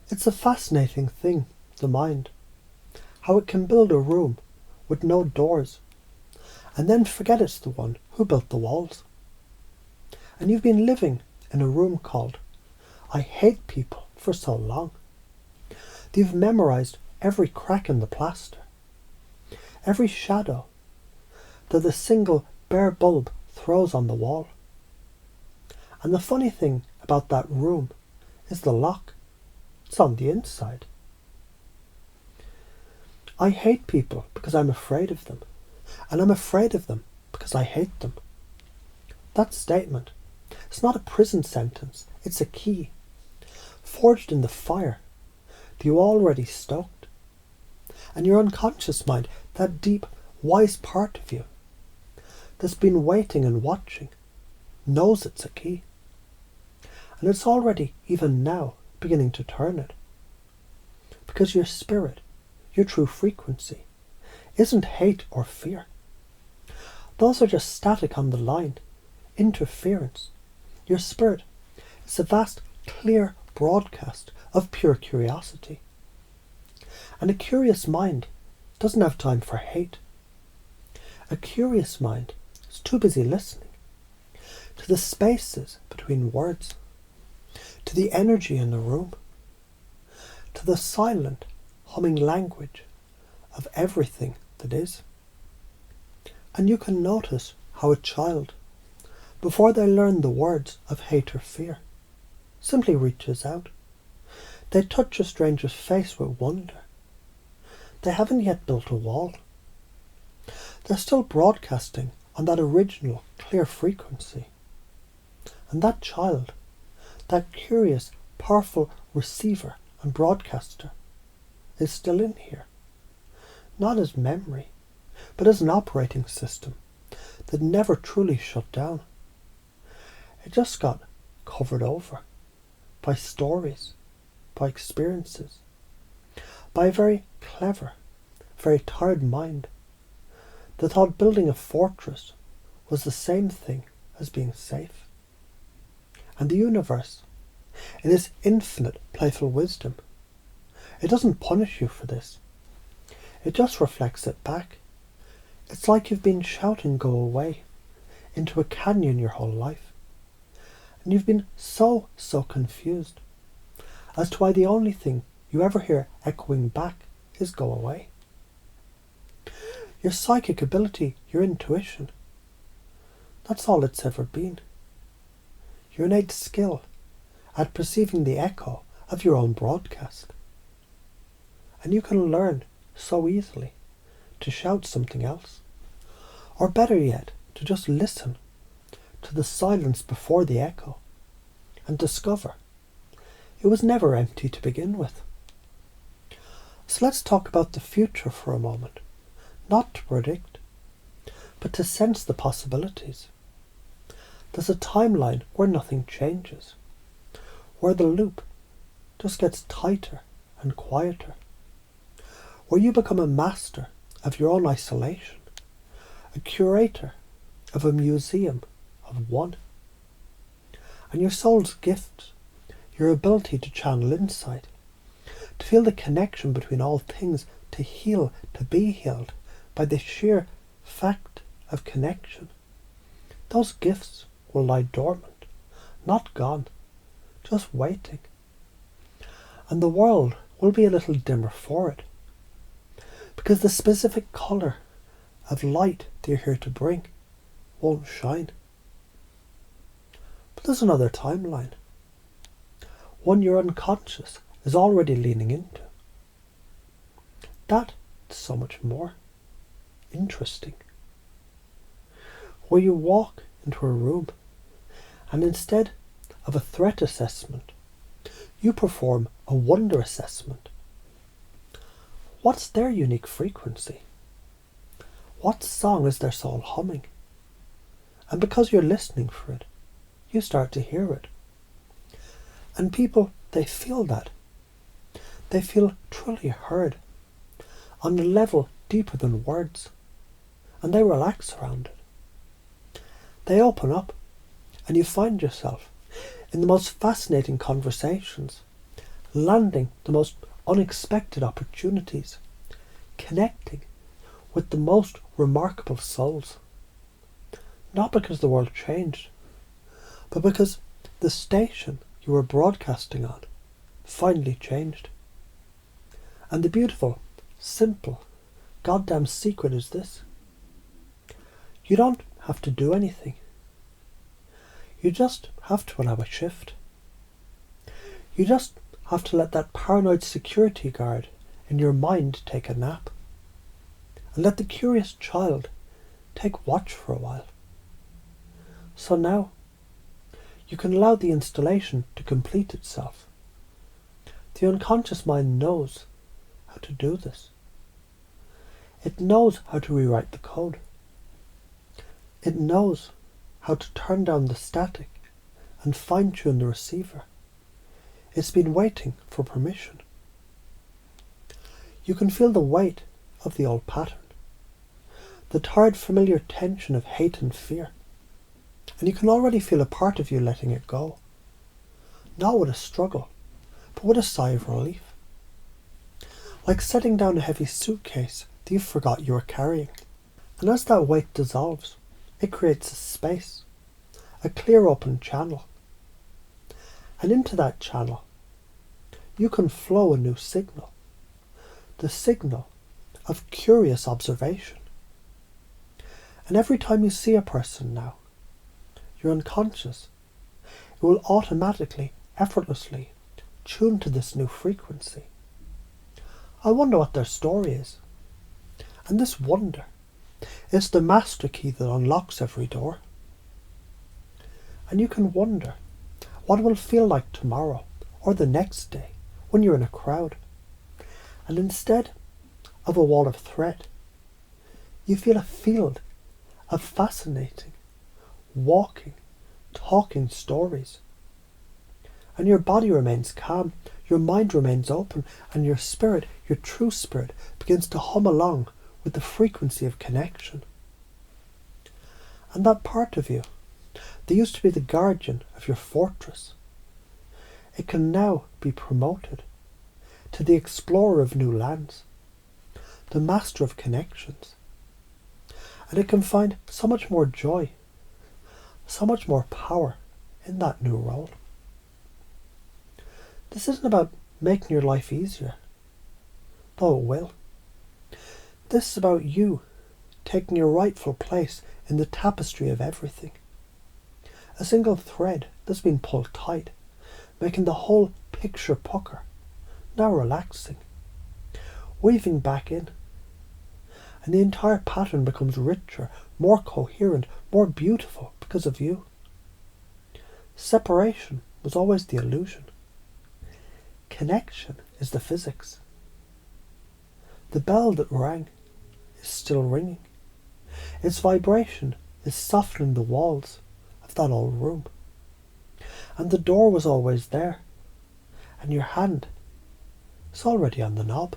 It's a fascinating thing, the mind, how it can build a room with no doors and then forget it's the one who built the walls. And you've been living in a room called I hate people for so long that you've memorized every crack in the plaster, every shadow that a single bare bulb throws on the wall. And the funny thing about that room is the lock. It's on the inside. I hate people because I'm afraid of them, and I'm afraid of them because I hate them. That statement, it's not a prison sentence, it's a key, forged in the fire that you already stoked. And your unconscious mind, that deep, wise part of you that's been waiting and watching, knows it's a key. And it's already, even now, beginning to turn it. Because your spirit, your true frequency, isn't hate or fear. Those are just static on the line, interference. Your spirit is a vast, clear broadcast of pure curiosity. And a curious mind doesn't have time for hate. A curious mind is too busy listening to the spaces between words, to the energy in the room, to the silent, humming language of everything that is. And you can notice how a child, before they learn the words of hate or fear, simply reaches out. They touch a stranger's face with wonder. They haven't yet built a wall. They're still broadcasting on that original, clear frequency. And that child, that curious, powerful receiver and broadcaster, is still in here. Not as memory, but as an operating system that never truly shut down. It just got covered over by stories, by experiences, by a very clever, very tired mind that thought building a fortress was the same thing as being safe. And the universe, in its infinite playful wisdom, it doesn't punish you for this. It just reflects it back. It's like you've been shouting go away into a canyon your whole life. And you've been so confused as to why the only thing you ever hear echoing back is go away. Your psychic ability, your intuition, that's all it's ever been. Your innate skill at perceiving the echo of your own broadcast. And you can learn so easily to shout something else. Or better yet, to just listen to the silence before the echo and discover it was never empty to begin with. So let's talk about the future for a moment. Not to predict, but to sense the possibilities. There's a timeline where nothing changes, where the loop just gets tighter and quieter, where you become a master of your own isolation, a curator of a museum of one. And your soul's gifts, your ability to channel insight, to feel the connection between all things, to heal, to be healed by the sheer fact of connection. Those gifts will lie dormant, not gone, just waiting. And the world will be a little dimmer for it, because the specific colour of light that you're here to bring won't shine. But there's another timeline, one your unconscious is already leaning into. That is so much more interesting, where you walk into a room and instead of a threat assessment, you perform a wonder assessment. What's their unique frequency? What song is their soul humming? And because you're listening for it, you start to hear it. And people, they feel that. They feel truly heard on a level deeper than words, and they relax around it. They open up, and you find yourself in the most fascinating conversations, landing the most unexpected opportunities, connecting with the most remarkable souls. Not because the world changed, but because the station you were broadcasting on finally changed. And the beautiful, simple, goddamn secret is this. You don't have to do anything. You just have to allow a shift. You just have to let that paranoid security guard in your mind take a nap. And let the curious child take watch for a while. So now, you can allow the installation to complete itself. The unconscious mind knows how to do this. It knows how to rewrite the code. It knows how to turn down the static and fine-tune the receiver. It's been waiting for permission. You can feel the weight of the old pattern, the tired familiar tension of hate and fear, and you can already feel a part of you letting it go. Not with a struggle, but with a sigh of relief. Like setting down a heavy suitcase that you forgot you were carrying. And as that weight dissolves, it creates a space, a clear open channel. And into that channel, you can flow a new signal. The signal of curious observation. And every time you see a person now, your unconscious, it will automatically, effortlessly tune to this new frequency. I wonder what their story is. And this wonder is the master key that unlocks every door. And you can wonder what it will feel like tomorrow or the next day when you're in a crowd. And instead of a wall of threat, you feel a field of fascinating, walking, talking stories. And your body remains calm, your mind remains open, and your spirit, your true spirit, begins to hum along with the frequency of connection. And that part of you that used to be the guardian of your fortress, it can now be promoted to the explorer of new lands, the master of connections. And it can find so much more joy, so much more power in that new role. This isn't about making your life easier, though it will. This is about you taking your rightful place in the tapestry of everything. A single thread that's been pulled tight, making the whole picture pucker, now relaxing, weaving back in. And the entire pattern becomes richer, more coherent, more beautiful because of you. Separation was always the illusion. Connection is the physics. The bell that rang is still ringing. Its vibration is softening the walls of that old room. And the door was always there, and your hand is already on the knob.